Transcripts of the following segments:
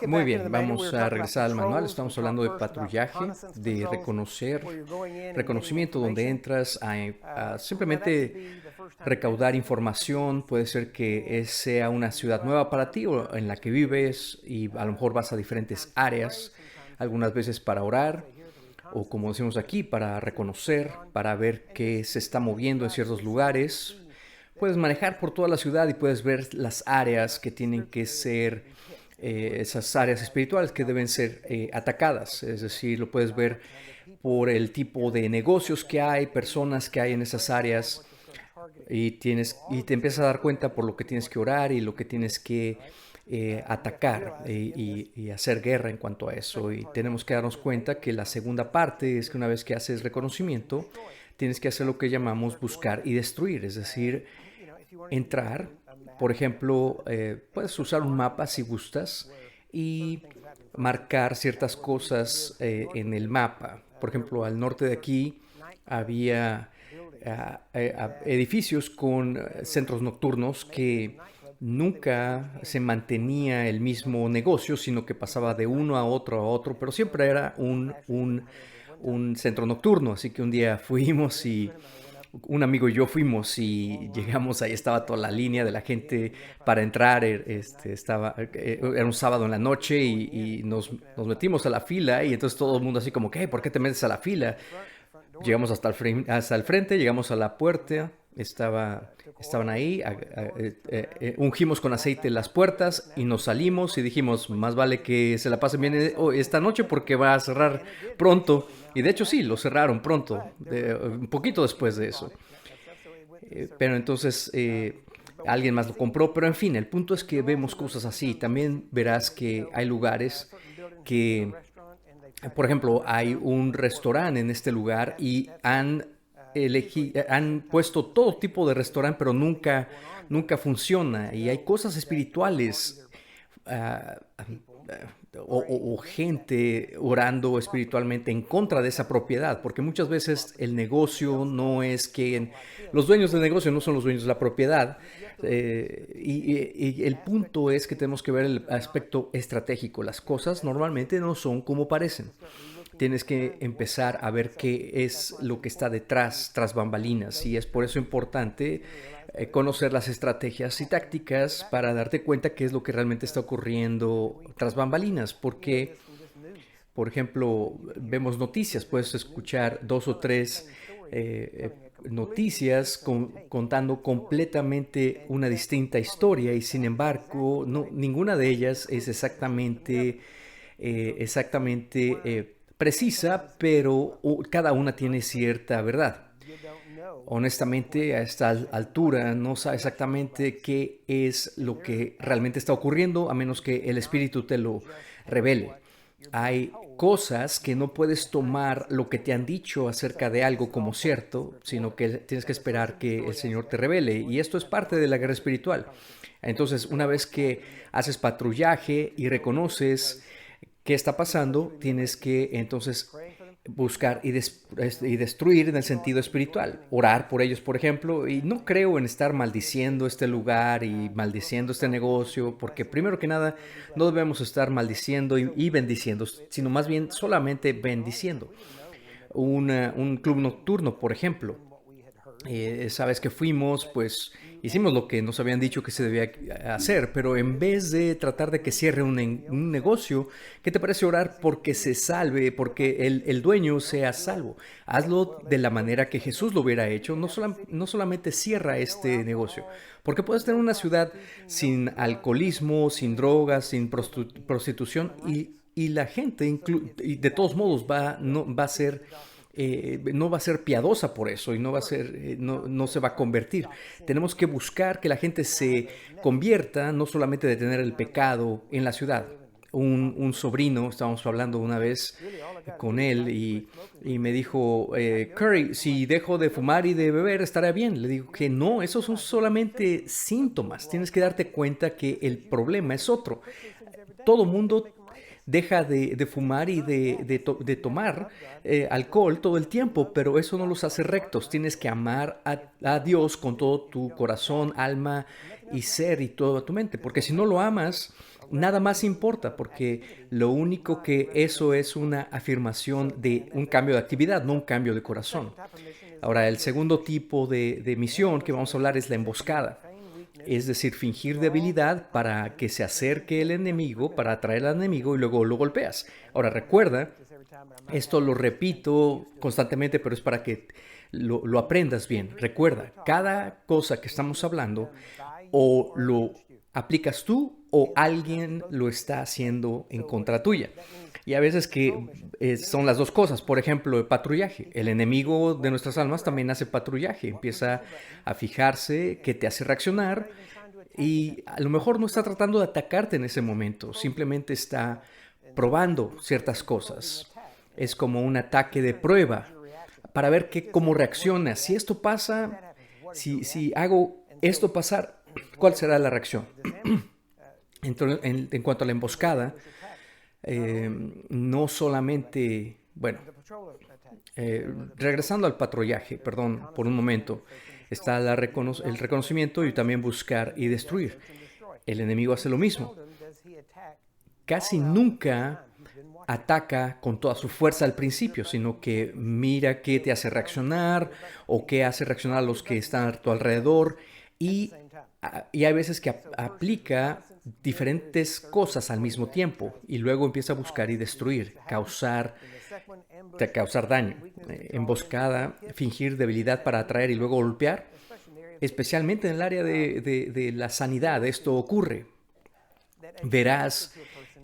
Muy bien, vamos a regresar al manual. Estamos hablando de patrullaje, de reconocimiento donde entras a simplemente recaudar información. Puede ser que sea una ciudad nueva para ti o en la que vives y a lo mejor vas a diferentes áreas, algunas veces para orar o como decimos aquí, para reconocer, para ver qué se está moviendo en ciertos lugares. Puedes manejar por toda la ciudad y puedes ver las áreas que tienen que ser, esas áreas espirituales que deben ser atacadas. Es decir, lo puedes ver por el tipo de negocios que hay, personas que hay en esas áreas y te empiezas a dar cuenta por lo que tienes que orar y lo que tienes que atacar y hacer guerra en cuanto a eso. Y tenemos que darnos cuenta que la segunda parte es que una vez que haces reconocimiento, tienes que hacer lo que llamamos buscar y destruir, es decir, entrar. Por ejemplo, puedes usar un mapa si gustas y marcar ciertas cosas en el mapa. Por ejemplo, al norte de aquí había edificios con centros nocturnos que nunca se mantenía el mismo negocio, sino que pasaba de uno a otro, pero siempre era un centro nocturno. Así que un día fuimos y un amigo y yo fuimos y llegamos, ahí estaba toda la línea de la gente para entrar. Era un sábado en la noche y nos metimos a la fila y entonces todo el mundo así como, ¿qué? ¿Por qué te metes a la fila? Llegamos hasta el frente, llegamos a la puerta, estaban ahí, ungimos con aceite las puertas y nos salimos y dijimos, más vale que se la pasen bien esta noche porque va a cerrar pronto. Y de hecho sí, lo cerraron pronto, un poquito después de eso. Pero entonces alguien más lo compró, pero en fin, el punto es que vemos cosas así. También verás que hay lugares que, por ejemplo, hay un restaurante en este lugar y han puesto todo tipo de restaurante, pero nunca funciona. Y hay cosas espirituales, ah, o gente orando espiritualmente en contra de esa propiedad, porque muchas veces el negocio no es que los dueños del negocio no son los dueños de la propiedad. Y el punto es que tenemos que ver el aspecto estratégico. Las cosas normalmente no son como parecen. Tienes que empezar a ver qué es lo que está detrás, tras bambalinas, y es por eso importante conocer las estrategias y tácticas para darte cuenta qué es lo que realmente está ocurriendo tras bambalinas, porque, por ejemplo, vemos noticias, puedes escuchar dos o tres noticias contando completamente una distinta historia y sin embargo ninguna de ellas es exactamente precisa, pero cada una tiene cierta verdad. Honestamente, a esta altura no sabe exactamente qué es lo que realmente está ocurriendo a menos que el espíritu te lo revele. Hay cosas que no puedes tomar lo que te han dicho acerca de algo como cierto, sino que tienes que esperar que el Señor te revele. Y esto es parte de la guerra espiritual. Entonces, una vez que haces patrullaje y reconoces qué está pasando, tienes que entonces buscar y destruir en el sentido espiritual. Orar por ellos, por ejemplo, y no creo en estar maldiciendo este lugar y maldiciendo este negocio, porque primero que nada no debemos estar maldiciendo y bendiciendo, sino más bien solamente bendiciendo. Un club nocturno, por ejemplo, sabes que fuimos, pues hicimos lo que nos habían dicho que se debía hacer, pero en vez de tratar de que cierre un negocio, ¿qué te parece orar porque se salve, porque el dueño sea salvo? Hazlo de la manera que Jesús lo hubiera hecho, no solamente cierra este negocio, porque puedes tener una ciudad sin alcoholismo, sin drogas, sin prostitución y la gente y de todos modos no va a ser no va a ser piadosa por eso y no se va a convertir. Tenemos que buscar que la gente se convierta, no solamente de tener el pecado en la ciudad. Un sobrino, estábamos hablando una vez con él y me dijo, Curry, si dejo de fumar y de beber, estará bien. Le digo que no, esos son solamente síntomas. Tienes que darte cuenta que el problema es otro. Todo mundo deja de fumar y de tomar alcohol todo el tiempo, pero eso no los hace rectos. Tienes que amar a Dios con todo tu corazón, alma y ser y toda tu mente, porque si no lo amas, nada más importa, porque lo único que eso es una afirmación de un cambio de actividad, no un cambio de corazón. Ahora, el segundo tipo de misión que vamos a hablar es la emboscada. Es decir, fingir debilidad para que se acerque el enemigo, para atraer al enemigo y luego lo golpeas. Ahora, recuerda, esto lo repito constantemente, pero es para que lo aprendas bien. Recuerda, cada cosa que estamos hablando o lo aplicas tú o alguien lo está haciendo en contra tuya. Y a veces que son las dos cosas. Por ejemplo, el patrullaje. El enemigo de nuestras almas también hace patrullaje. Empieza a fijarse que te hace reaccionar y a lo mejor no está tratando de atacarte en ese momento. Simplemente está probando ciertas cosas. Es como un ataque de prueba para ver cómo reacciona. Si esto pasa, si hago esto pasar, ¿cuál será la reacción? Entonces, en cuanto a la emboscada, no solamente, bueno, regresando al patrullaje, perdón, por un momento, está el reconocimiento y también buscar y destruir. El enemigo hace lo mismo. Casi nunca ataca con toda su fuerza al principio, sino que mira qué te hace reaccionar o qué hace reaccionar a los que están a tu alrededor y, y hay veces que aplica diferentes cosas al mismo tiempo y luego empieza a buscar y destruir, causar daño, emboscada, fingir debilidad para atraer y luego golpear, especialmente en el área de la sanidad. Esto ocurre. Verás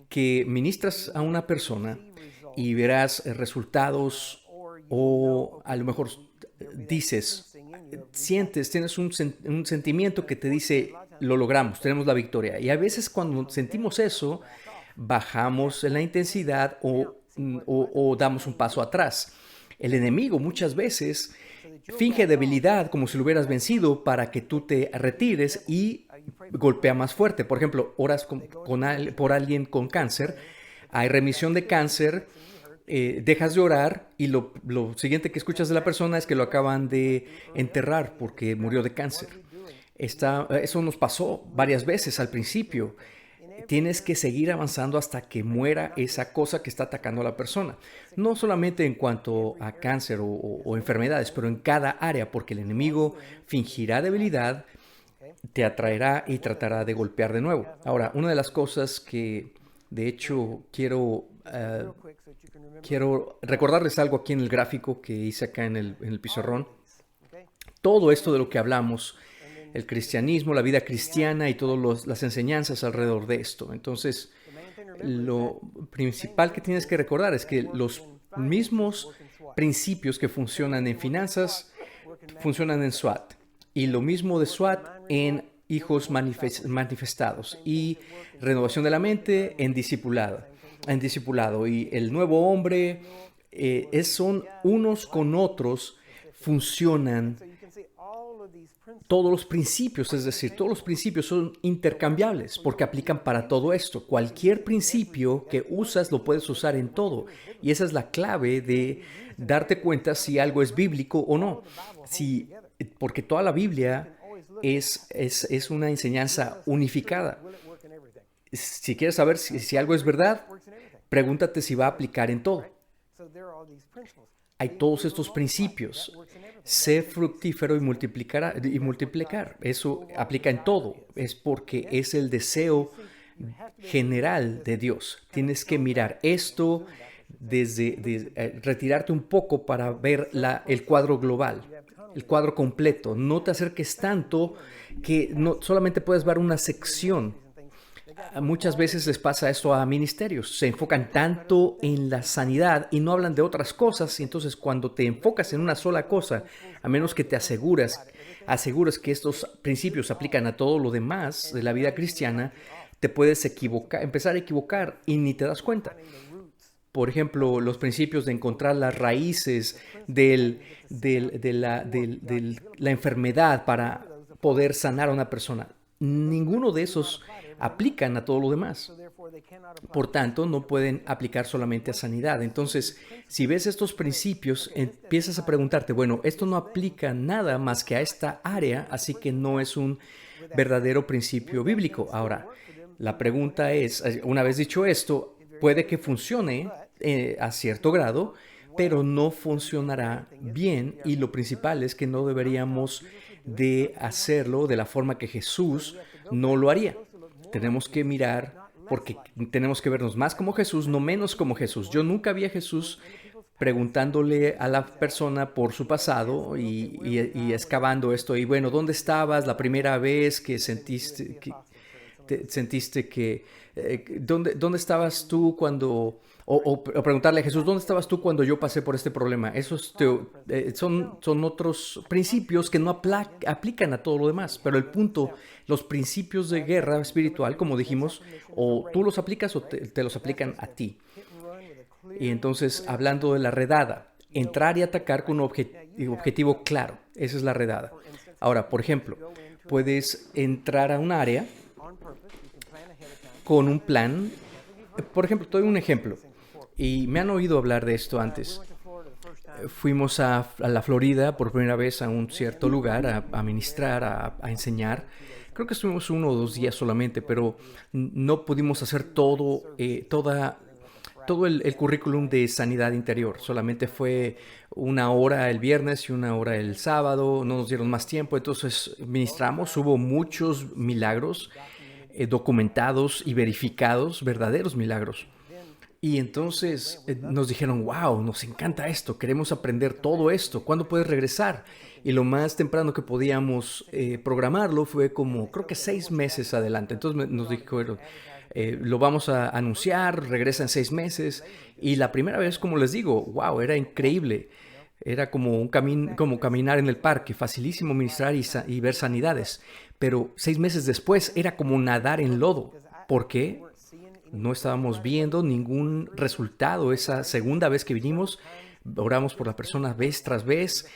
que ministras a una persona y verás resultados o a lo mejor dices, tienes un sentimiento que te dice, lo logramos, tenemos la victoria. Y a veces cuando sentimos eso, bajamos en la intensidad o damos un paso atrás. El enemigo muchas veces finge debilidad como si lo hubieras vencido para que tú te retires y golpea más fuerte. Por ejemplo, oras por alguien con cáncer, hay remisión de cáncer, dejas de orar y lo siguiente que escuchas de la persona es que lo acaban de enterrar porque murió de cáncer. Eso nos pasó varias veces al principio. Tienes que seguir avanzando hasta que muera esa cosa que está atacando a la persona. No solamente en cuanto a cáncer o enfermedades, pero en cada área, porque el enemigo fingirá debilidad, te atraerá y tratará de golpear de nuevo. Ahora, una de las cosas que, de hecho, quiero recordarles algo aquí en el gráfico que hice acá en el pizarrón. Todo esto de lo que hablamos, el cristianismo, la vida cristiana y todas las enseñanzas alrededor de esto. Entonces, lo principal que tienes que recordar es que los mismos principios que funcionan en finanzas funcionan en SWAT. Y lo mismo de SWAT en hijos manifestados y renovación de la mente en discipulado. Y el nuevo hombre son unos con otros, funcionan todos los principios, es decir, todos los principios son intercambiables porque aplican para todo esto. Cualquier principio que usas lo puedes usar en todo. Y esa es la clave de darte cuenta si algo es bíblico o no. Porque toda la Biblia es una enseñanza unificada. Si quieres saber si algo es verdad, pregúntate si va a aplicar en todo. Hay todos estos principios. Sé fructífero y multiplicar. Eso aplica en todo. Es porque es el deseo general de Dios. Tienes que mirar esto retirarte un poco para ver el cuadro global, el cuadro completo. No te acerques tanto que no solamente puedes ver una sección. Muchas veces les pasa esto a ministerios, se enfocan tanto en la sanidad y no hablan de otras cosas, y entonces cuando te enfocas en una sola cosa, a menos que te asegures que estos principios aplican a todo lo demás de la vida cristiana, te puedes empezar a equivocar y ni te das cuenta. Por ejemplo, los principios de encontrar las raíces de la enfermedad para poder sanar a una persona. Ninguno de esos aplican a todo lo demás. Por tanto, no pueden aplicar solamente a sanidad. Entonces, si ves estos principios, empiezas a preguntarte, bueno, esto no aplica nada más que a esta área, así que no es un verdadero principio bíblico. Ahora, La pregunta es, una vez dicho esto, puede que funcione a cierto grado, pero no funcionará bien y lo principal es que no deberíamos de hacerlo de la forma que Jesús no lo haría. Tenemos que mirar porque tenemos que vernos más como Jesús, no menos como Jesús. Yo nunca vi a Jesús preguntándole a la persona por su pasado y excavando esto. Y bueno, ¿dónde estabas la primera vez que sentiste que... ¿dónde estabas tú cuando... O preguntarle a Jesús, ¿dónde estabas tú cuando yo pasé por este problema? Esos son otros principios que no aplican a todo lo demás. Pero el punto, los principios de guerra espiritual, como dijimos, o tú los aplicas o te los aplican a ti. Y entonces, hablando de la redada, entrar y atacar con un objetivo claro. Esa es la redada. Ahora, por ejemplo, puedes entrar a un área con un plan. Por ejemplo, te doy un ejemplo. Y me han oído hablar de esto antes. Fuimos a la Florida por primera vez a un cierto lugar a ministrar, a enseñar. Creo que estuvimos 1 o 2 días solamente, pero no pudimos hacer todo el currículum de sanidad interior. Solamente fue 1 hora el viernes y 1 hora el sábado. No nos dieron más tiempo, entonces ministramos. Hubo muchos milagros documentados y verificados, verdaderos milagros. Y entonces nos dijeron, wow, nos encanta esto, queremos aprender todo esto, ¿cuándo puedes regresar? Y lo más temprano que podíamos programarlo fue como, creo que 6 meses adelante. Entonces nos dijeron, lo vamos a anunciar, regresa en 6 meses. Y la primera vez, como les digo, wow, era increíble. Era como como caminar en el parque, facilísimo ministrar y ver sanidades. Pero 6 meses después era como nadar en lodo. ¿Por qué? No estábamos viendo ningún resultado. Esa segunda vez que vinimos, oramos por la persona vez tras vez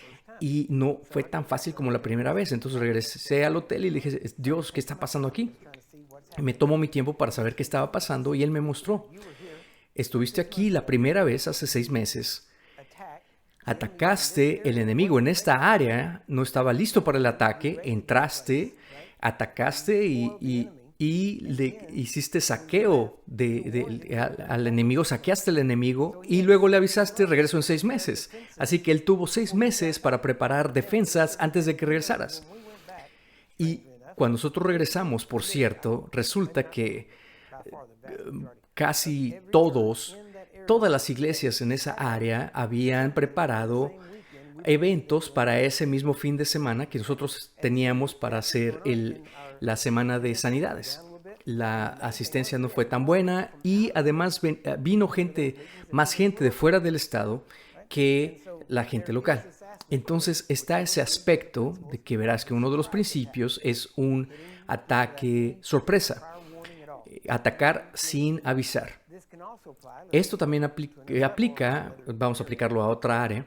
y no fue tan fácil como la primera vez. Entonces regresé al hotel y le dije, Dios, ¿qué está pasando aquí? Y me tomó mi tiempo para saber qué estaba pasando y él me mostró. Estuviste aquí la primera vez hace 6 meses. Atacaste el enemigo en esta área, no estaba listo para el ataque, entraste, atacaste y le hiciste saqueo al enemigo, saqueaste al enemigo y luego le avisaste regreso en 6 meses. Así que él tuvo 6 meses para preparar defensas antes de que regresaras. Y cuando nosotros regresamos, por cierto, resulta que casi todas las iglesias en esa área habían preparado eventos para ese mismo fin de semana que nosotros teníamos para hacer la semana de sanidades. La asistencia no fue tan buena y además vino más gente de fuera del estado que la gente local. Entonces está ese aspecto de que verás que uno de los principios es un ataque sorpresa. Atacar sin avisar. Esto también aplica, vamos a aplicarlo a otra área.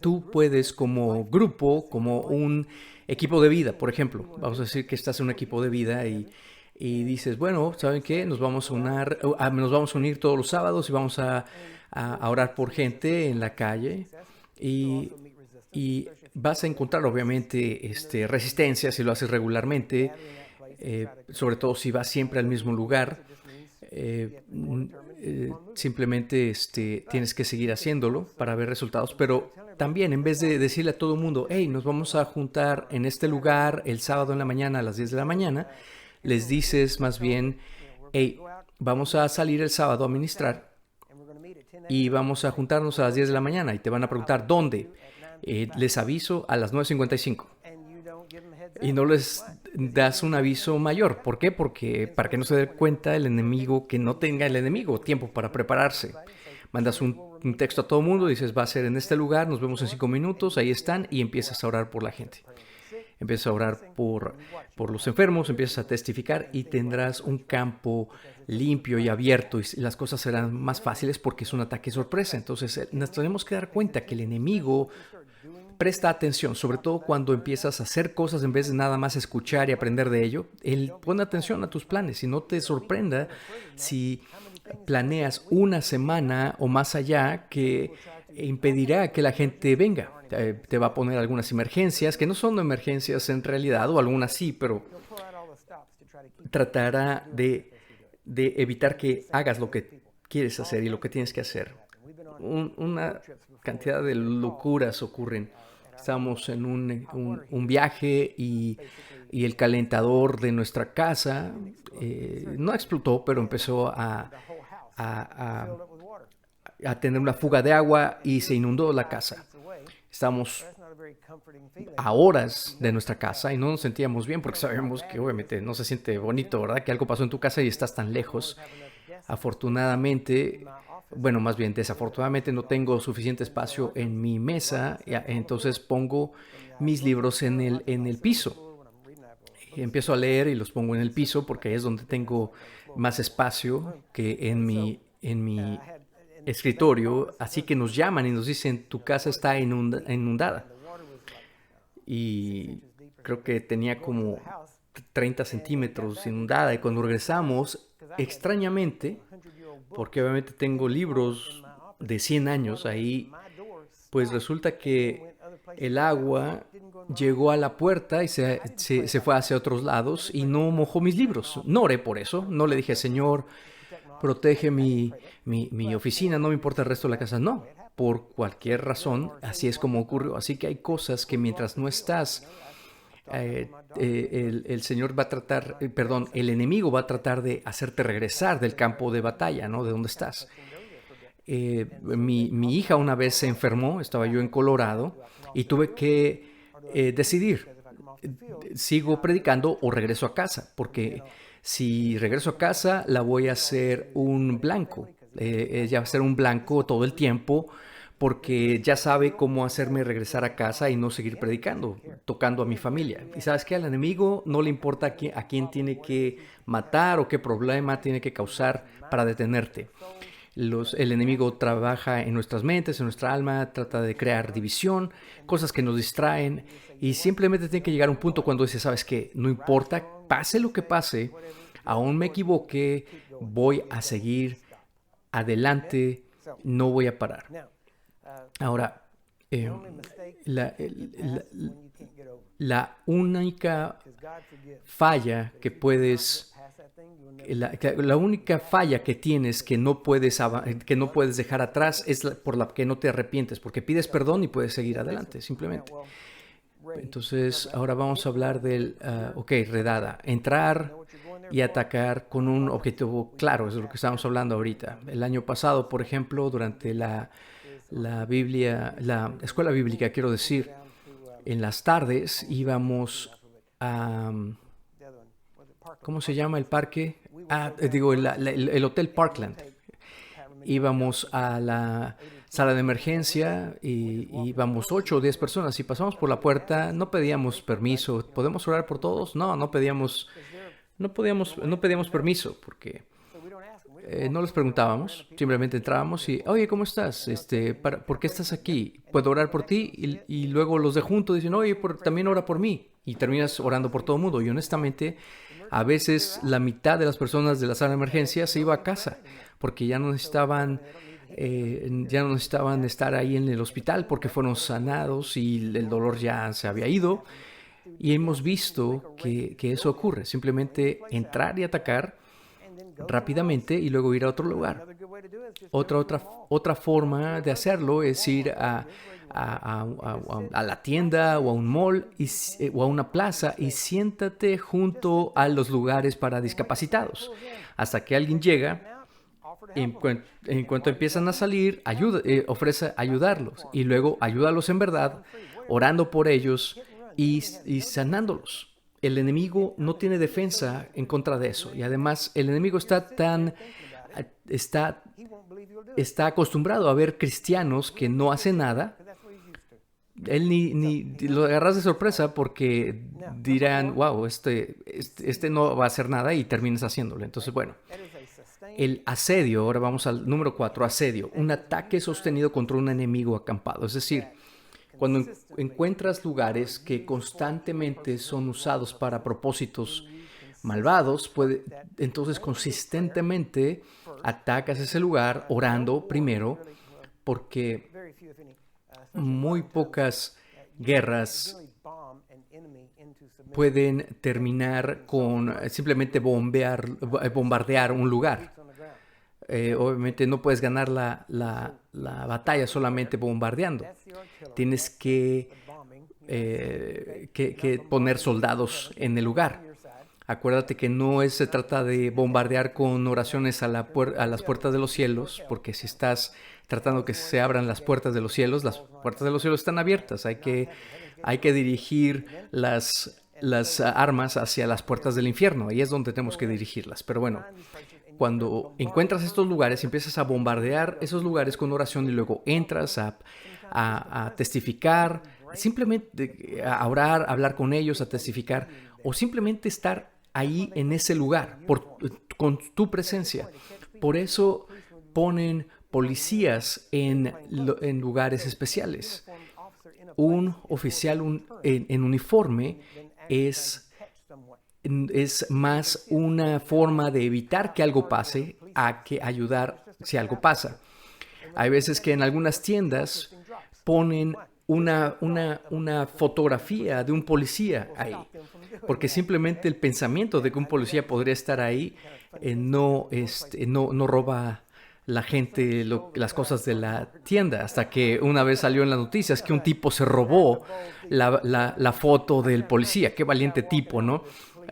Tú puedes como grupo, como un equipo de vida, por ejemplo, vamos a decir que estás en un equipo de vida y dices, bueno, ¿saben qué? Nos vamos a unir todos los sábados y vamos a orar por gente en la calle y vas a encontrar obviamente resistencia si lo haces regularmente, sobre todo si vas siempre al mismo lugar. Simplemente tienes que seguir haciéndolo para ver resultados, pero también en vez de decirle a todo el mundo, hey, nos vamos a juntar en este lugar el sábado en la mañana a las 10 de la mañana, les dices más bien, hey, vamos a salir el sábado a ministrar y vamos a juntarnos a las 10 de la mañana y te van a preguntar, ¿dónde? Les aviso a las 9:55. Y no les das un aviso mayor. ¿Por qué? Porque para que no se dé cuenta el enemigo, que no tenga el enemigo tiempo para prepararse. Mandas un texto a todo el mundo, dices, va a ser en este lugar, nos vemos en 5 minutos, ahí están, y empiezas a orar por la gente. Empiezas a orar por los enfermos, empiezas a testificar y tendrás un campo limpio y abierto y las cosas serán más fáciles porque es un ataque sorpresa. Entonces nos tenemos que dar cuenta que el enemigo presta atención, sobre todo cuando empiezas a hacer cosas en vez de nada más escuchar y aprender de ello. Él pone atención a tus planes y no te sorprenda si planeas una semana o más allá que impedirá que la gente venga. Te va a poner algunas emergencias que no son emergencias en realidad, o algunas sí, pero tratará de evitar que hagas lo que quieres hacer y lo que tienes que hacer. Una cantidad de locuras ocurren. Estamos en un viaje y el calentador de nuestra casa no explotó, pero empezó a- a tener una fuga de agua y se inundó la casa. Estamos a horas de nuestra casa y no nos sentíamos bien porque sabemos que obviamente no se siente bonito, ¿verdad? Que algo pasó en tu casa y estás tan lejos. Afortunadamente, bueno, más bien desafortunadamente no tengo suficiente espacio en mi mesa, entonces pongo mis libros en el piso. Empiezo a leer y los pongo en el piso porque es donde tengo más espacio que en mi escritorio. Así que nos llaman y nos dicen, tu casa está inundada. Y creo que tenía como 30 centímetros inundada. Y cuando regresamos, extrañamente, porque obviamente tengo libros de 100 años ahí, pues resulta que el agua llegó a la puerta y se fue hacia otros lados y no mojó mis libros. No oré por eso, no le dije, Señor, protege mi oficina, no me importa el resto de la casa. No, por cualquier razón, así es como ocurrió. Así que hay cosas que mientras no estás, el Señor va a tratar, perdón, el enemigo va a tratar de hacerte regresar del campo de batalla, ¿no? De donde estás. Mi hija una vez se enfermó, estaba yo en Colorado y tuve que decidir, sigo predicando o regreso a casa, porque si regreso a casa la voy a hacer un blanco, ella va a ser un blanco todo el tiempo porque ya sabe cómo hacerme regresar a casa y no seguir predicando, tocando a mi familia. Y sabes que al enemigo no le importa a quién tiene que matar o qué problema tiene que causar para detenerte. El enemigo trabaja en nuestras mentes, en nuestra alma, trata de crear división, cosas que nos distraen y simplemente tiene que llegar a un punto cuando dice, sabes que no importa, pase lo que pase, aún me equivoque, voy a seguir adelante, no voy a parar. Ahora, eh, la, la, la única falla que puedes la única falla que tienes que no puedes dejar atrás es por la que no te arrepientes, porque pides perdón y puedes seguir adelante, simplemente. Entonces, ahora vamos a hablar del, redada, entrar y atacar con un objetivo claro, es de lo que estamos hablando ahorita. El año pasado, por ejemplo, durante la escuela bíblica, quiero decir, en las tardes íbamos a, ¿cómo se llama el parque? Digo, el Hotel Parkland. Íbamos a la sala de emergencia y íbamos 8 o 10 personas. Si pasamos por la puerta, no pedíamos permiso. ¿Podemos orar por todos? No, no pedíamos permiso porque no les preguntábamos. Simplemente entrábamos y, oye, ¿cómo estás? ¿Por qué estás aquí? ¿Puedo orar por ti? Y luego los de junto dicen, oye, también ora por mí. Y terminas orando por todo el mundo. Y honestamente, a veces la mitad de las personas de la sala de emergencia se iba a casa porque ya no necesitaban estar ahí en el hospital porque fueron sanados y el dolor ya se había ido. Y hemos visto que eso ocurre. Simplemente entrar y atacar rápidamente y luego ir a otro lugar. Otra forma de hacerlo es ir a la tienda o a un mall o a una plaza y siéntate junto a los lugares para discapacitados hasta que alguien llega. En cuanto empiezan a salir, ofrece ayudarlos y luego ayúdalos en verdad, orando por ellos y sanándolos. El enemigo no tiene defensa en contra de eso y además el enemigo está, está acostumbrado a ver cristianos que no hacen nada. Él ni lo agarras de sorpresa porque dirán, wow, este no va a hacer nada y terminas haciéndolo. Entonces, bueno, el asedio, ahora vamos al número 4, asedio, un ataque sostenido contra un enemigo acampado. Es decir, cuando encuentras lugares que constantemente son usados para propósitos malvados, entonces consistentemente atacas ese lugar orando primero, porque muy pocas guerras pueden terminar con simplemente bombardear un lugar. Obviamente no puedes ganar la batalla solamente bombardeando. Tienes que poner soldados en el lugar. Acuérdate que no se trata de bombardear con oraciones a las puertas de los cielos, porque si estás tratando que se abran las puertas de los cielos están abiertas. Hay que dirigir las armas hacia las puertas del infierno. Ahí es donde tenemos que dirigirlas. Pero bueno, cuando encuentras estos lugares, empiezas a bombardear esos lugares con oración y luego entras a testificar, simplemente a orar, a hablar con ellos, a testificar, o simplemente estar ahí en ese lugar con tu presencia. Por eso ponen policías en lugares especiales. Un oficial en uniforme es más una forma de evitar que algo pase a que ayudar si algo pasa. Hay veces que en algunas tiendas ponen una fotografía de un policía ahí, porque simplemente el pensamiento de que un policía podría estar ahí no roba la gente las cosas de la tienda, hasta que una vez salió en las noticias que un tipo se robó la foto del policía. Qué valiente tipo, ¿no?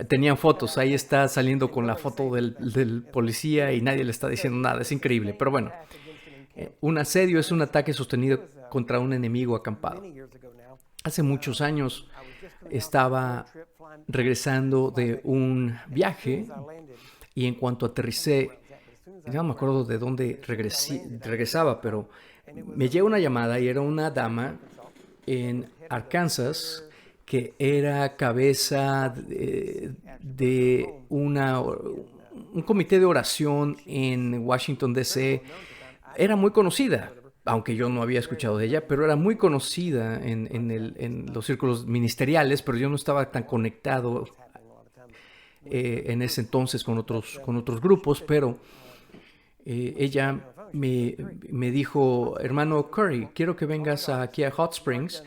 Tenían fotos, ahí está saliendo con la foto del policía y nadie le está diciendo nada, es increíble. Pero bueno, un asedio es un ataque sostenido contra un enemigo acampado. Hace muchos años estaba regresando de un viaje y en cuanto aterricé, no me acuerdo de dónde regresaba, pero me llegó una llamada y era una dama en Arkansas que era cabeza de un comité de oración en Washington, D.C. Era muy conocida, aunque yo no había escuchado de ella, pero era muy conocida en los círculos ministeriales, pero yo no estaba tan conectado en ese entonces con otros grupos, pero ella me dijo, hermano Curry, quiero que vengas aquí a Hot Springs.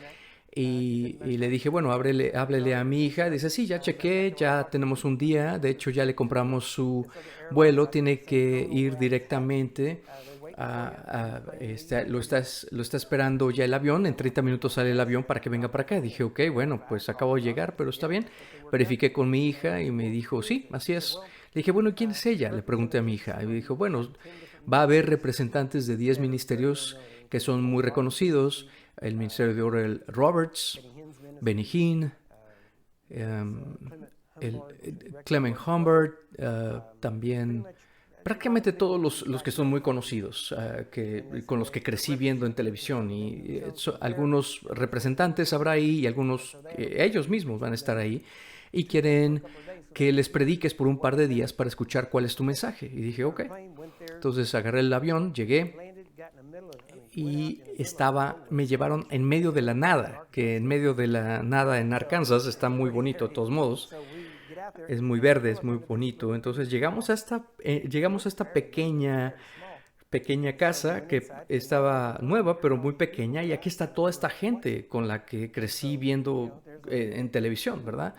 Y le dije, bueno, háblele a mi hija. Dice, sí, ya chequé, ya tenemos un día. De hecho, ya le compramos su vuelo. Tiene que ir directamente. Lo está esperando ya el avión. En 30 minutos sale el avión para que venga para acá. Dije, ok, bueno, pues acabo de llegar, pero está bien. Verifiqué con mi hija y me dijo, sí, así es. Le dije, bueno, ¿quién es ella? Le pregunté a mi hija. Y me dijo, bueno, va a haber representantes de 10 ministerios que son muy reconocidos. El ministerio de Oral Roberts, Benny Hinn, Clement Humbert, también prácticamente todos los que son muy conocidos, con los que crecí viendo en televisión. Y algunos representantes habrá ahí y algunos ellos mismos van a estar ahí y quieren que les prediques por un par de días para escuchar cuál es tu mensaje. Y dije, ok. Entonces agarré el avión, llegué. Y me llevaron en medio de la nada, que en medio de la nada en Arkansas está muy bonito de todos modos. Es muy verde, es muy bonito. Entonces llegamos a esta pequeña casa que estaba nueva, pero muy pequeña. Y aquí está toda esta gente con la que crecí viendo en televisión, ¿verdad?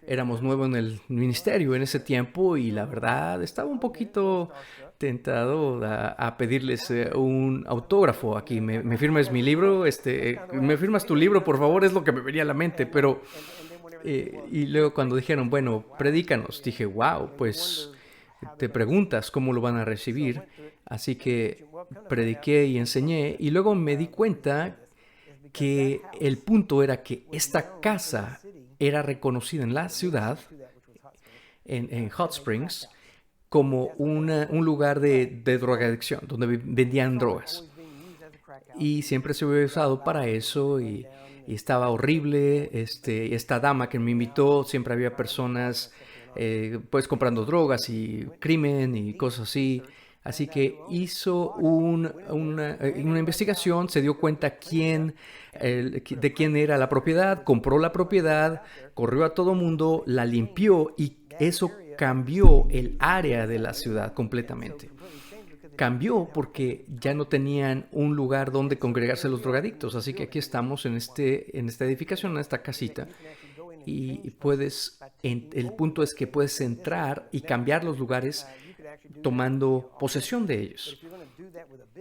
Éramos nuevos en el ministerio en ese tiempo y la verdad estaba un poquito tentado a pedirles un autógrafo aquí. ¿Me firmas mi libro? ¿Me firmas tu libro, por favor? Es lo que me venía a la mente, pero y luego cuando dijeron, bueno, predícanos, dije, wow, pues te preguntas cómo lo van a recibir. Así que prediqué y enseñé y luego me di cuenta que el punto era que esta casa era reconocida en la ciudad, en Hot Springs, como un lugar de drogadicción, donde vendían drogas. Y siempre se había usado para eso y estaba horrible. Esta dama que me invitó, siempre había personas pues comprando drogas y crimen y cosas así. Así que hizo una investigación, se dio cuenta de quién era la propiedad, compró la propiedad, corrió a todo mundo, la limpió y eso cambió el área de la ciudad completamente. Cambió porque ya no tenían un lugar donde congregarse los drogadictos. Así que aquí estamos en esta edificación, en esta casita. y puedes, el punto es que puedes entrar y cambiar los lugares tomando posesión de ellos.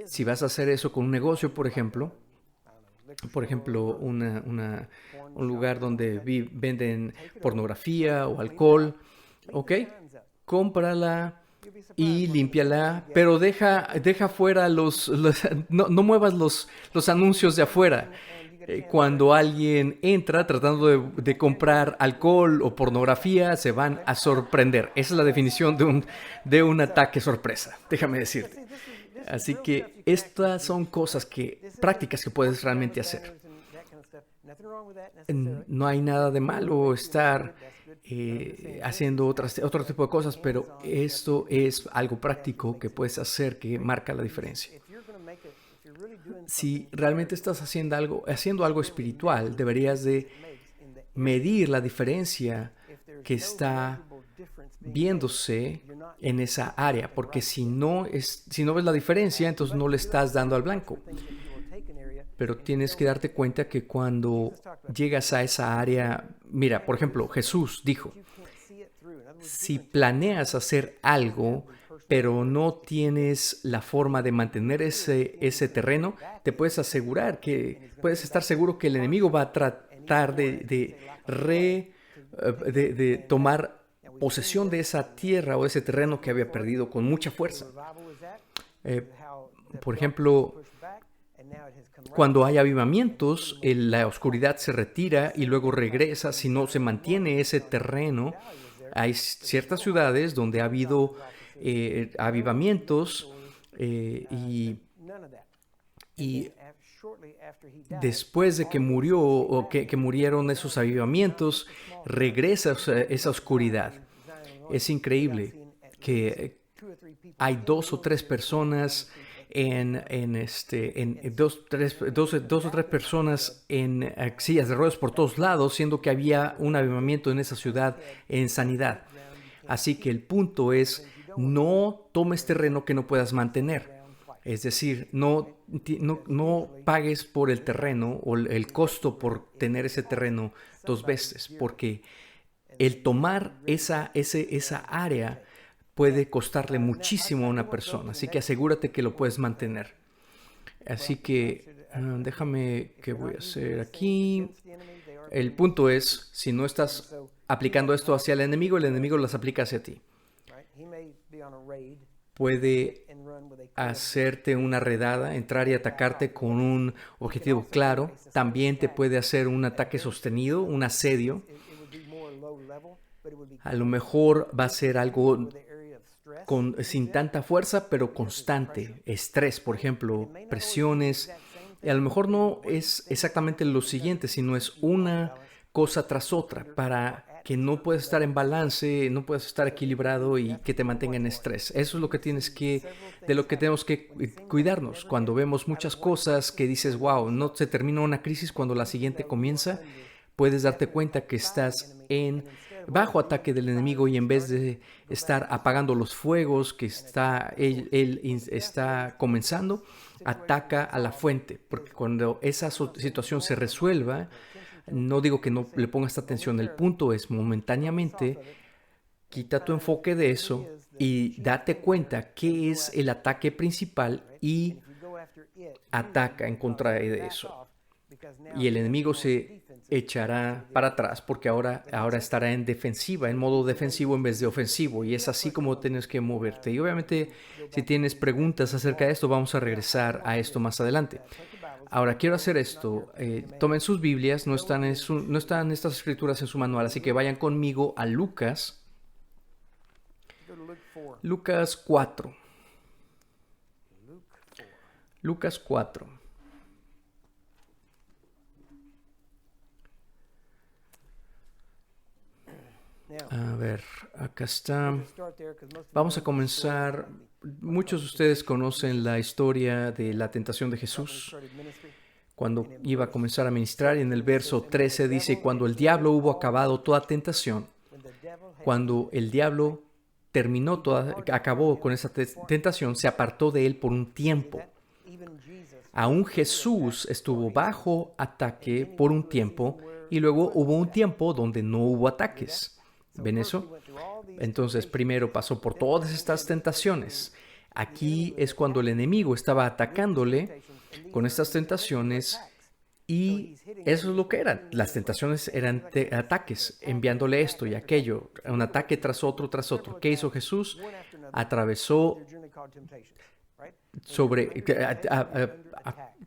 Si vas a hacer eso con un negocio, por ejemplo, un lugar donde venden pornografía o alcohol, ¿ok? Cómprala y límpiala, pero deja fuera no muevas los anuncios de afuera. Cuando alguien entra tratando de comprar alcohol o pornografía, se van a sorprender. Esa es la definición de un ataque sorpresa, déjame decirte. Así que estas son prácticas que puedes realmente hacer. No hay nada de malo estar haciendo otro tipo de cosas, pero esto es algo práctico que puedes hacer que marca la diferencia. Si realmente estás haciendo algo espiritual, deberías de medir la diferencia que está viéndose en esa área, porque si no ves la diferencia, entonces no le estás dando al blanco. Pero tienes que darte cuenta que cuando llegas a esa área, mira, por ejemplo, Jesús dijo, si planeas hacer algo, pero no tienes la forma de mantener ese terreno, puedes estar seguro que el enemigo va a tratar de tomar posesión de esa tierra o ese terreno que había perdido con mucha fuerza. Por ejemplo, cuando hay avivamientos, la oscuridad se retira y luego regresa. Si no se mantiene ese terreno, hay ciertas ciudades donde ha habido avivamientos y después de que murió o que murieron esos avivamientos, regresa esa oscuridad. Es increíble que hay 2 o 3 personas dos o tres personas en sillas de ruedas por todos lados, siendo que había un avivamiento en esa ciudad en sanidad. Así que el punto es, no tomes terreno que no puedas mantener. Es decir, no pagues por el terreno o el costo por tener ese terreno 2 veces, porque el tomar esa área puede costarle muchísimo a una persona. Así que asegúrate que lo puedes mantener. Así que déjame, ¿qué voy a hacer aquí? El punto es, si no estás aplicando esto hacia el enemigo las aplica hacia ti. Puede hacerte una redada, entrar y atacarte con un objetivo claro. También te puede hacer un ataque sostenido, un asedio. A lo mejor va a ser algo sin tanta fuerza, pero constante. Estrés, por ejemplo, presiones. Y a lo mejor no es exactamente lo siguiente, sino es una cosa tras otra para que no puedas estar en balance, no puedas estar equilibrado y que te mantenga en estrés. Eso es lo que de lo que tenemos que cuidarnos. Cuando vemos muchas cosas que dices, wow, no se termina una crisis cuando la siguiente comienza, puedes darte cuenta que estás bajo ataque del enemigo y en vez de estar apagando los fuegos que él está comenzando, ataca a la fuente. Porque cuando esa situación se resuelva, no digo que no le pongas atención, el punto es momentáneamente quita tu enfoque de eso y date cuenta qué es el ataque principal y ataca en contra de eso. Y el enemigo se echará para atrás porque ahora estará en defensiva, en modo defensivo en vez de ofensivo, y es así como tienes que moverte. Y obviamente si tienes preguntas acerca de esto, vamos a regresar a esto más adelante. Ahora quiero hacer esto, tomen sus Biblias, no están estas escrituras en su manual, así que vayan conmigo a Lucas 4. Lucas 4. A ver, acá está. Vamos a comenzar. Muchos de ustedes conocen la historia de la tentación de Jesús cuando iba a comenzar a ministrar. Y en el verso 13 dice, cuando el diablo hubo acabado toda tentación, cuando el diablo acabó con esa tentación, se apartó de él por un tiempo. Aún Jesús estuvo bajo ataque por un tiempo y luego hubo un tiempo donde no hubo ataques. ¿Ven eso? Entonces, primero pasó por todas estas tentaciones. Aquí es cuando el enemigo estaba atacándole con estas tentaciones y eso es lo que eran. Las tentaciones eran ataques, enviándole esto y aquello, un ataque tras otro, tras otro. ¿Qué hizo Jesús? Atravesó sobre,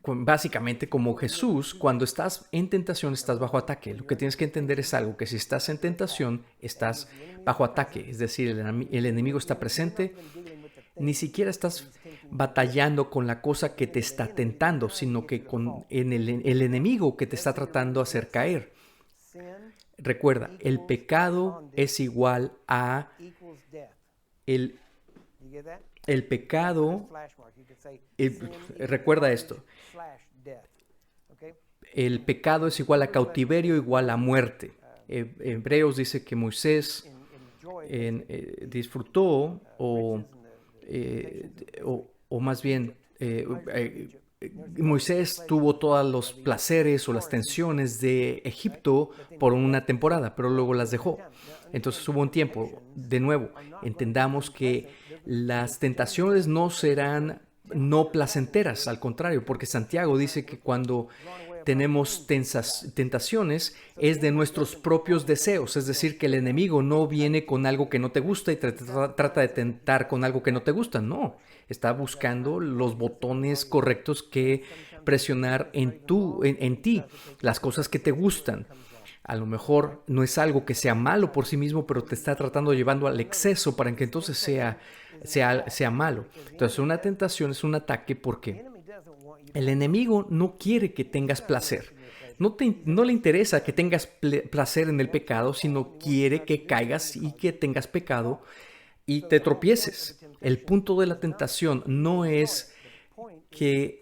básicamente como Jesús, cuando estás en tentación, estás bajo ataque. Lo que tienes que entender es algo, que si estás en tentación, estás bajo ataque. Es decir, el enemigo está presente. Ni siquiera estás batallando con la cosa que te está tentando, sino que con el enemigo que te está tratando de hacer caer. Recuerda, el pecado es igual a el pecado. Recuerda esto. El pecado es igual a cautiverio, igual a muerte. Hebreos dice que Moisés disfrutó o más bien Moisés tuvo todos los placeres o las tensiones de Egipto por una temporada, pero luego las dejó. Entonces hubo un tiempo, de nuevo, entendamos que las tentaciones no serán no placenteras, al contrario, porque Santiago dice que cuando tenemos tentaciones es de nuestros propios deseos, es decir, que el enemigo no viene con algo que no te gusta y trata de tentar con algo que no te gusta, no, está buscando los botones correctos que presionar en ti, las cosas que te gustan. A lo mejor no es algo que sea malo por sí mismo, pero te está tratando llevando al exceso para que entonces sea malo. Entonces una tentación es un ataque porque el enemigo no quiere que tengas placer. No le interesa que tengas placer en el pecado, sino quiere que caigas y que tengas pecado y te tropieces. El punto de la tentación no es que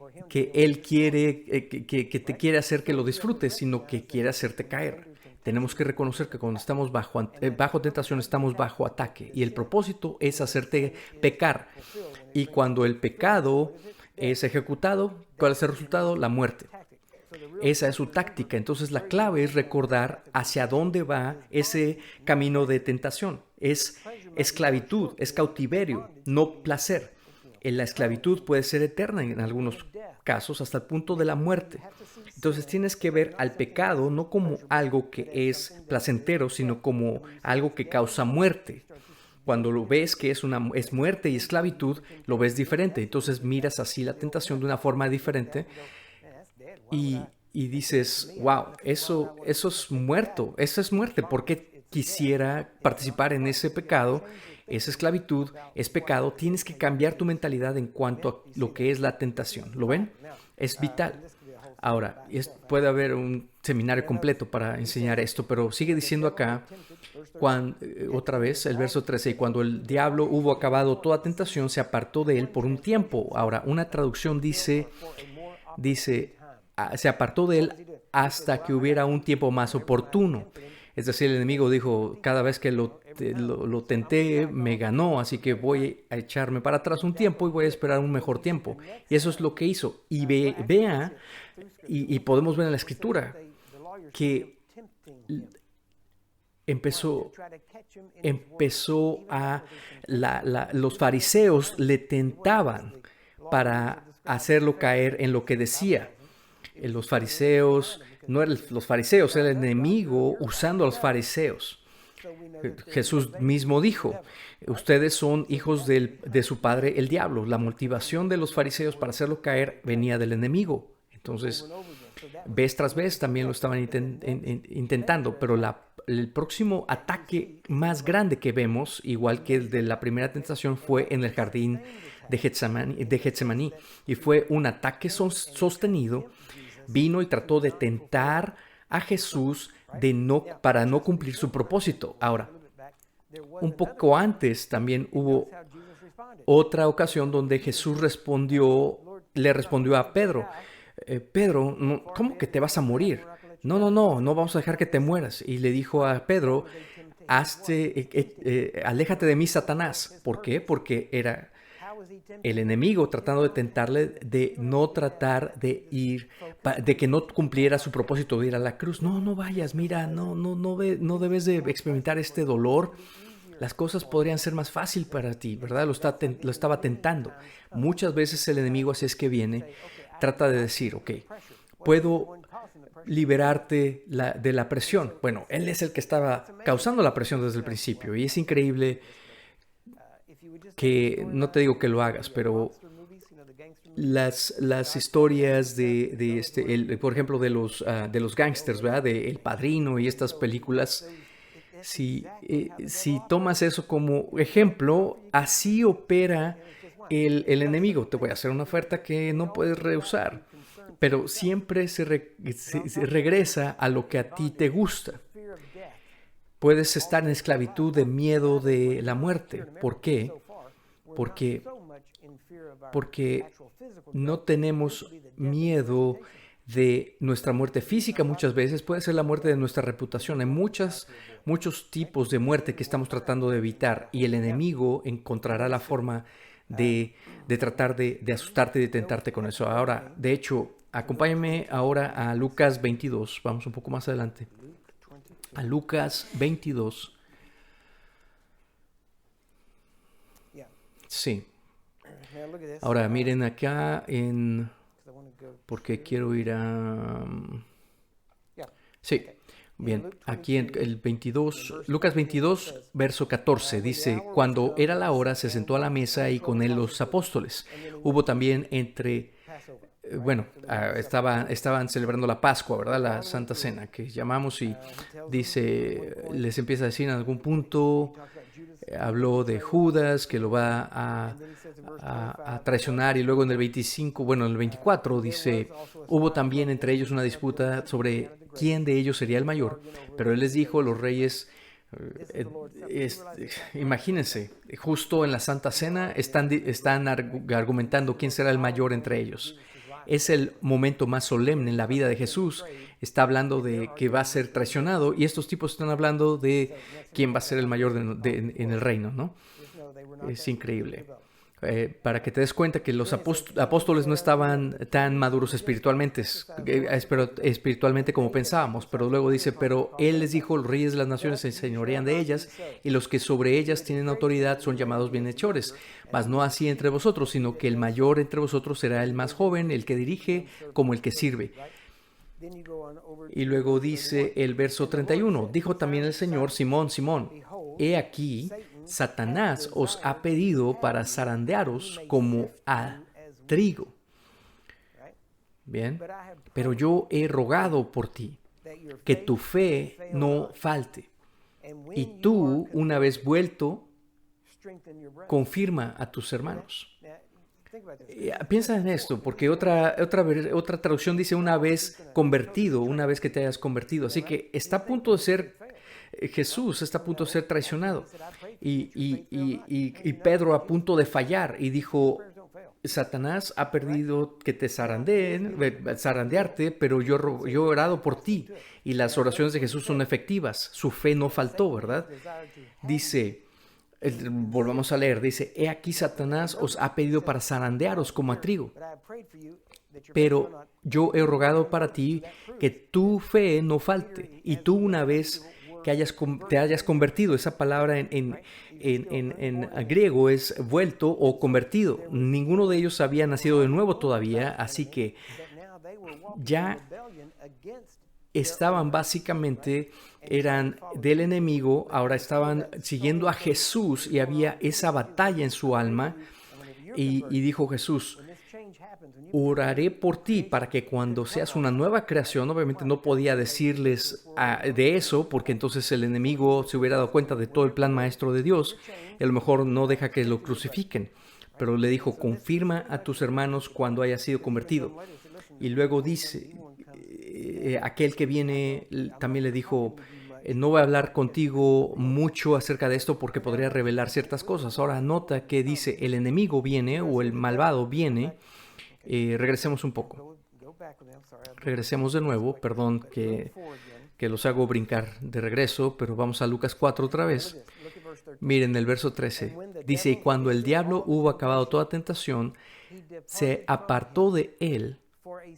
él quiere, que te quiere hacer que lo disfrutes, sino que quiere hacerte caer. Tenemos que reconocer que cuando estamos bajo tentación, estamos bajo ataque. Y el propósito es hacerte pecar. Y cuando el pecado es ejecutado, ¿cuál es el resultado? La muerte. Esa es su táctica. Entonces la clave es recordar hacia dónde va ese camino de tentación. Es esclavitud, es cautiverio, no placer. La esclavitud puede ser eterna en algunos casos hasta el punto de la muerte. Entonces tienes que ver al pecado no como algo que es placentero, sino como algo que causa muerte. Cuando lo ves que es muerte y esclavitud, lo ves diferente. Entonces miras así la tentación de una forma diferente y dices, wow, eso es muerto, eso es muerte. ¿Por qué quisiera participar en ese pecado? Es esclavitud, es pecado. Tienes que cambiar tu mentalidad en cuanto a lo que es la tentación. ¿Lo ven? Es vital. Ahora, puede haber un seminario completo para enseñar esto, pero sigue diciendo acá, otra vez, el verso 13, y cuando el diablo hubo acabado toda tentación, se apartó de él por un tiempo. Ahora, una traducción dice, se apartó de él hasta que hubiera un tiempo más oportuno. Es decir, el enemigo dijo, cada vez que lo tenté, me ganó, así que voy a echarme para atrás un tiempo y voy a esperar un mejor tiempo. Y eso es lo que hizo. Y vea, y podemos ver en la escritura, que los fariseos le tentaban para hacerlo caer en lo que decía. Los fariseos, no eran los fariseos, era el enemigo usando a los fariseos. Jesús mismo dijo, ustedes son hijos de su padre el diablo. La motivación de los fariseos para hacerlo caer venía del enemigo. Entonces, vez tras vez también lo estaban intentando, pero el próximo ataque más grande que vemos, igual que el de la primera tentación, fue en el jardín de Getsemaní, y fue un ataque sostenido. Vino y trató de tentar a Jesús para no cumplir su propósito. Ahora, un poco antes también hubo otra ocasión donde Jesús le respondió a Pedro, Pedro, ¿cómo que te vas a morir? No vamos a dejar que te mueras. Y le dijo a Pedro, aléjate de mí, Satanás. ¿Por qué? Porque El enemigo tratando de tentarle de no tratar de ir, de que no cumpliera su propósito de ir a la cruz. No, no vayas, mira, no debes de experimentar este dolor. Las cosas podrían ser más fácil para ti, ¿verdad? Lo estaba tentando. Muchas veces el enemigo, así es que viene, trata de decir, ok, puedo liberarte de la presión. Bueno, él es el que estaba causando la presión desde el principio y es increíble que, no te digo que lo hagas, pero las historias por ejemplo, de los gángsters, ¿verdad? De El Padrino y estas películas, si tomas eso como ejemplo, así opera el enemigo. Te voy a hacer una oferta que no puedes rehusar, pero siempre se regresa a lo que a ti te gusta. Puedes estar en esclavitud de miedo de la muerte. ¿Por qué? Porque, porque no tenemos miedo de nuestra muerte física muchas veces, puede ser la muerte de nuestra reputación. Hay muchos tipos de muerte que estamos tratando de evitar y el enemigo encontrará la forma de tratar de asustarte y de tentarte con eso. Ahora, de hecho, acompáñame ahora a Lucas 22, vamos un poco más adelante. A Lucas 22. Sí. Ahora miren acá porque quiero ir a... Sí, bien, aquí en el 22, Lucas 22, verso 14, dice, cuando era la hora se sentó a la mesa y con él los apóstoles. Hubo también estaban celebrando la Pascua, ¿verdad? La Santa Cena, que llamamos, y dice, les empieza a decir en algún punto, habló de Judas, que lo va a traicionar, y luego en el 25, en el 24 dice, hubo también entre ellos una disputa sobre quién de ellos sería el mayor, pero él les dijo, los reyes, imagínense, justo en la Santa Cena están argumentando quién será el mayor entre ellos. Es el momento más solemne en la vida de Jesús. Está hablando de que va a ser traicionado y estos tipos están hablando de quién va a ser el mayor en el reino, ¿no? Es increíble. Para que te des cuenta que los apóstoles no estaban tan maduros espiritualmente como pensábamos, pero luego dice, pero él les dijo, los reyes de las naciones se enseñorean de ellas y los que sobre ellas tienen autoridad son llamados bienhechores, mas no así entre vosotros, sino que el mayor entre vosotros será el más joven, el que dirige como el que sirve. Y luego dice el verso 31, dijo también el Señor, Simón, Simón, he aquí, Satanás os ha pedido para zarandearos como a trigo. Bien, pero yo he rogado por ti, que tu fe no falte. Y tú, una vez vuelto, confirma a tus hermanos. Piensa en esto, porque otra traducción dice una vez convertido, una vez que te hayas convertido. Así que está a punto de ser Jesús, está a punto de ser traicionado. Y Pedro a punto de fallar y dijo, Satanás ha perdido que te zarandearte, pero yo he orado por ti. Y las oraciones de Jesús son efectivas. Su fe no faltó, ¿verdad? Dice... Volvamos a leer, dice, he aquí Satanás os ha pedido para zarandearos como a trigo, pero yo he rogado para ti que tu fe no falte, y tú una vez que te hayas convertido, esa palabra en griego es vuelto o convertido, ninguno de ellos había nacido de nuevo todavía, así que ya estaban básicamente, eran del enemigo, ahora estaban siguiendo a Jesús y había esa batalla en su alma y dijo Jesús, oraré por ti para que cuando seas una nueva creación, obviamente no podía decirles de eso porque entonces el enemigo se hubiera dado cuenta de todo el plan maestro de Dios y a lo mejor no deja que lo crucifiquen, pero le dijo, confirma a tus hermanos cuando hayas sido convertido. Y luego dice, aquel que viene también le dijo, no voy a hablar contigo mucho acerca de esto porque podría revelar ciertas cosas. Ahora nota que dice, el enemigo viene o el malvado viene. Regresemos un poco. Regresemos de nuevo, perdón que que los hago brincar de regreso, pero vamos a Lucas 4 otra vez. Miren el verso 13. Dice, y cuando el diablo hubo acabado toda tentación, se apartó de él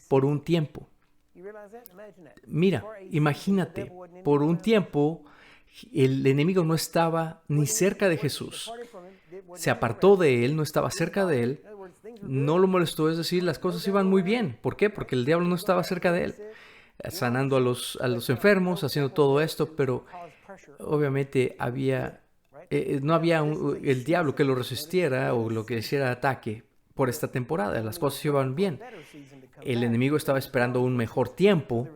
por un tiempo. Mira, imagínate, por un tiempo el enemigo no estaba ni cerca de Jesús. Se apartó de él, no estaba cerca de él, no lo molestó, es decir, las cosas iban muy bien. ¿Por qué? Porque el diablo no estaba cerca de él, sanando a los enfermos, haciendo todo esto, pero obviamente no había el diablo que lo resistiera o lo que hiciera ataque por esta temporada. Las cosas iban bien. El enemigo estaba esperando un mejor tiempo,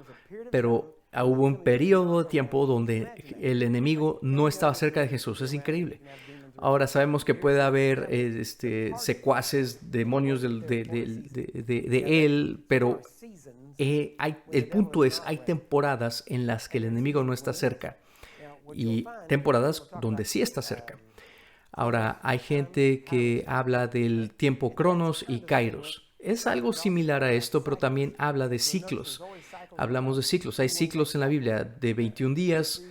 pero hubo un periodo de tiempo donde el enemigo no estaba cerca de Jesús. Es increíble. Ahora sabemos que puede haber secuaces, demonios de él, pero el punto es, hay temporadas en las que el enemigo no está cerca y temporadas donde sí está cerca. Ahora, hay gente que habla del tiempo Cronos y Kairos. Es algo similar a esto, pero también habla de ciclos. Hablamos de ciclos. Hay ciclos en la Biblia de 21 días,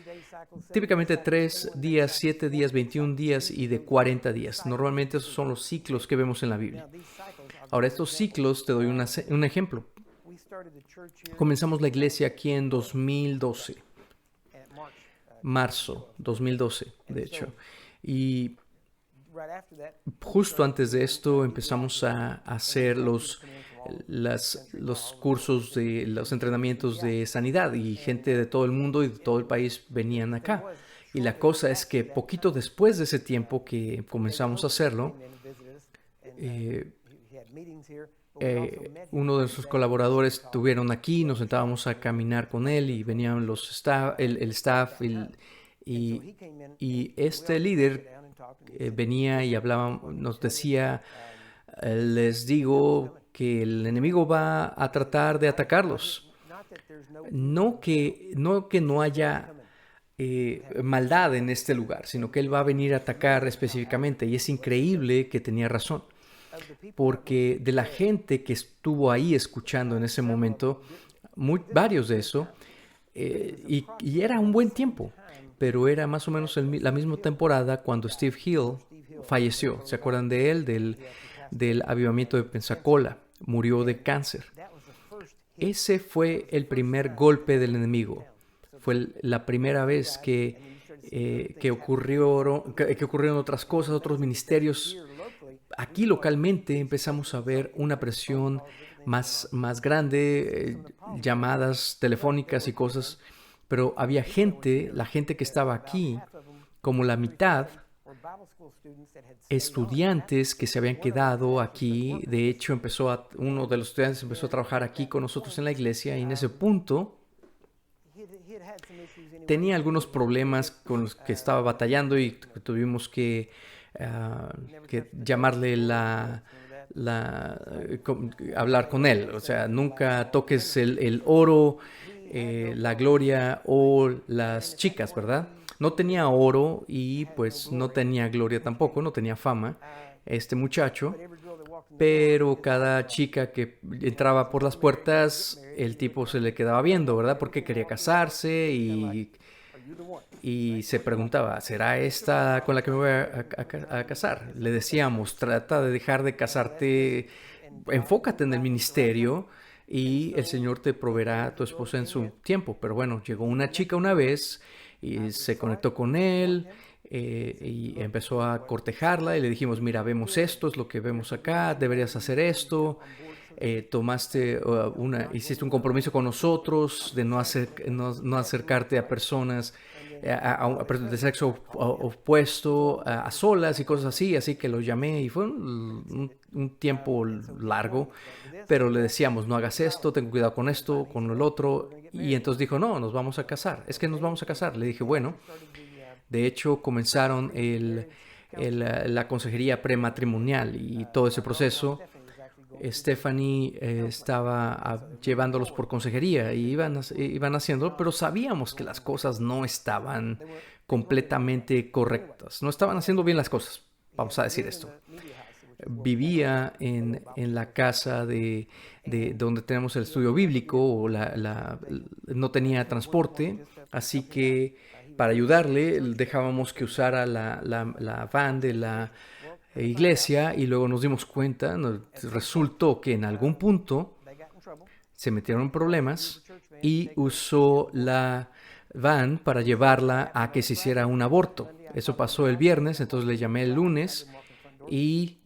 típicamente 3 días, 7 días, 21 días y de 40 días. Normalmente esos son los ciclos que vemos en la Biblia. Ahora, estos ciclos, te doy un ejemplo. Comenzamos la iglesia aquí en 2012. Marzo 2012, de hecho. Y justo antes de esto empezamos a hacer los cursos de los entrenamientos de sanidad y gente de todo el mundo y de todo el país venían acá. Y la cosa es que poquito después de ese tiempo que comenzamos a hacerlo, uno de nuestros colaboradores estuvieron aquí, nos sentábamos a caminar con él y venían el staff y este líder venía y hablaba, nos decía, les digo que el enemigo va a tratar de atacarlos. No que no haya maldad en este lugar, sino que él va a venir a atacar específicamente. Y es increíble que tenía razón, porque de la gente que estuvo ahí escuchando en ese momento, varios de eso, y era un buen tiempo, pero era más o menos la misma temporada cuando Steve Hill falleció. ¿Se acuerdan de él? Del avivamiento de Pensacola. Murió de cáncer. Ese fue el primer golpe del enemigo. Fue la primera vez que ocurrieron otras cosas, otros ministerios. Aquí localmente empezamos a ver una presión más grande, llamadas telefónicas y cosas. Pero había la gente que estaba aquí, como la mitad, estudiantes que se habían quedado aquí. De hecho, uno de los estudiantes empezó a trabajar aquí con nosotros en la iglesia y en ese punto tenía algunos problemas con los que estaba batallando y tuvimos que llamarle hablar con él. O sea, nunca toques el oro, la gloria o las chicas, ¿verdad? No tenía oro y pues no tenía gloria tampoco, no tenía fama este muchacho, pero cada chica que entraba por las puertas, el tipo se le quedaba viendo, ¿verdad? Porque quería casarse y se preguntaba, ¿será esta con la que me voy a casar? Le decíamos, trata de dejar de casarte, enfócate en el ministerio y el Señor te proveerá a tu esposa en su tiempo. Pero bueno, llegó una chica una vez y se conectó con él y empezó a cortejarla y le dijimos, mira, vemos esto, es lo que vemos acá, deberías hacer esto. Hiciste un compromiso con nosotros de no acercarte a personas de sexo opuesto a solas y cosas así que lo llamé y fue un tiempo largo, pero le decíamos, no hagas esto, ten cuidado con esto, con el otro, y entonces dijo, no, nos vamos a casar, es que nos vamos a casar. Le dije, bueno, de hecho comenzaron la consejería prematrimonial y todo ese proceso. Stephanie estaba llevándolos por consejería y iban haciéndolo, pero sabíamos que las cosas no estaban completamente correctas. No estaban haciendo bien las cosas, vamos a decir esto. vivía en la casa de donde tenemos el estudio bíblico, o no tenía transporte, así que para ayudarle dejábamos que usara la van de la iglesia, y luego nos dimos cuenta, resultó que en algún punto se metieron en problemas y usó la van para llevarla a que se hiciera un aborto. Eso pasó el viernes, entonces le llamé el lunes y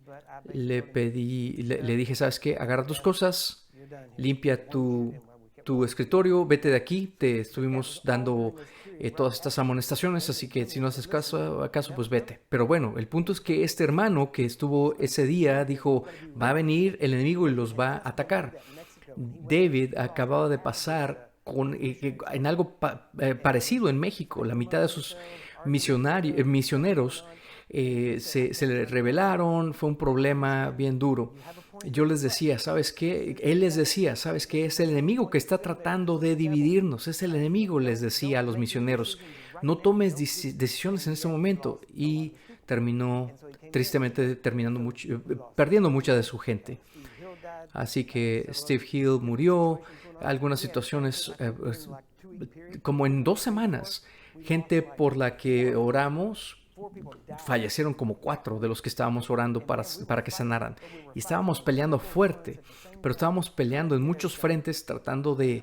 le dije, ¿sabes qué? Agarra tus cosas, limpia tu escritorio, vete de aquí. Te estuvimos dando todas estas amonestaciones, así que si no haces caso, pues vete. Pero bueno, el punto es que este hermano que estuvo ese día dijo, va a venir el enemigo y los va a atacar. David acababa de pasar en algo parecido en México. La mitad de sus misioneros se le rebelaron, fue un problema bien duro. Yo les decía, ¿sabes qué? Él les decía, ¿sabes qué? Es el enemigo que está tratando de dividirnos, es el enemigo, les decía a los misioneros. No tomes decisiones en este momento. Y terminó, tristemente, perdiendo mucha de su gente. Así que Steve Hill murió, algunas situaciones como en 2 semanas. Gente por la que oramos, fallecieron como 4 de los que estábamos orando para que sanaran. Y estábamos peleando fuerte, pero estábamos peleando en muchos frentes, tratando de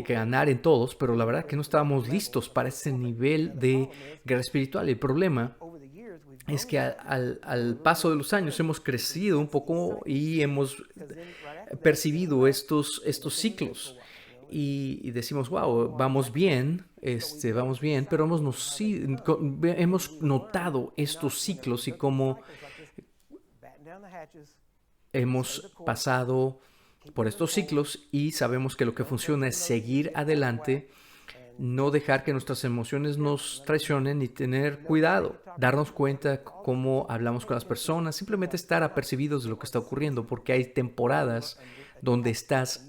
ganar en todos, pero la verdad que no estábamos listos para ese nivel de guerra espiritual. El problema es que al paso de los años hemos crecido un poco y hemos percibido estos ciclos. Y decimos, wow, vamos bien, pero hemos notado estos ciclos y cómo hemos pasado por estos ciclos, y sabemos que lo que funciona es seguir adelante, no dejar que nuestras emociones nos traicionen, y tener cuidado, darnos cuenta cómo hablamos con las personas, simplemente estar apercibidos de lo que está ocurriendo, porque hay temporadas donde estás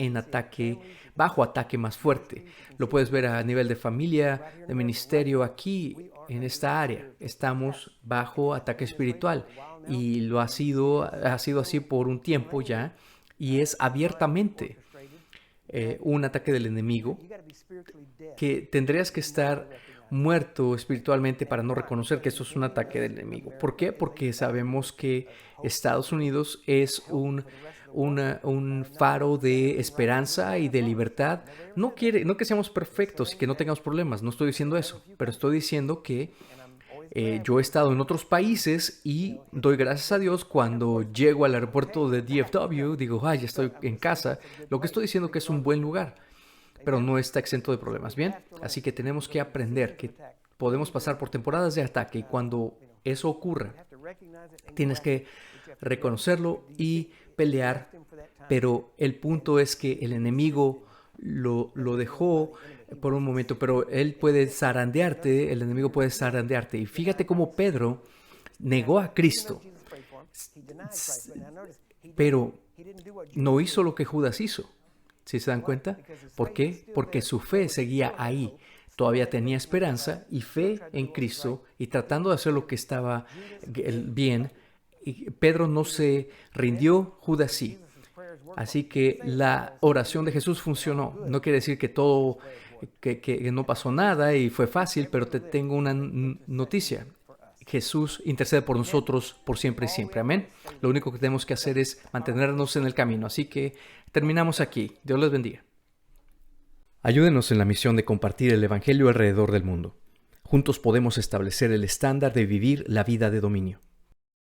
bajo ataque más fuerte. Lo puedes ver a nivel de familia, de ministerio. Aquí, en esta área, estamos bajo ataque espiritual, y ha sido así por un tiempo ya, y es abiertamente un ataque del enemigo, que tendrías que estar muerto espiritualmente para no reconocer que eso es un ataque del enemigo. ¿Por qué? Porque sabemos que Estados Unidos es un faro de esperanza y de libertad. No que seamos perfectos y que no tengamos problemas, no estoy diciendo eso, pero estoy diciendo que yo he estado en otros países y doy gracias a Dios cuando llego al aeropuerto de DFW, digo, ya estoy en casa. Lo que estoy diciendo que es un buen lugar, pero no está exento de problemas, ¿bien? Así que tenemos que aprender que podemos pasar por temporadas de ataque, y cuando eso ocurra, tienes que reconocerlo y pelear, pero el punto es que el enemigo lo dejó por un momento, pero él puede zarandearte, el enemigo puede zarandearte. Y fíjate cómo Pedro negó a Cristo, pero no hizo lo que Judas hizo. ¿Sí se dan cuenta? ¿Por qué? Porque su fe seguía ahí. Todavía tenía esperanza y fe en Cristo, y tratando de hacer lo que estaba bien. Y Pedro no se rindió, Judas sí. Así que la oración de Jesús funcionó. No quiere decir que todo, que no pasó nada y fue fácil, pero te tengo una noticia. Jesús intercede por nosotros por siempre y siempre. Amén. Lo único que tenemos que hacer es mantenernos en el camino. Así que terminamos aquí. Dios les bendiga. Ayúdenos en la misión de compartir el Evangelio alrededor del mundo. Juntos podemos establecer el estándar de vivir la vida de dominio.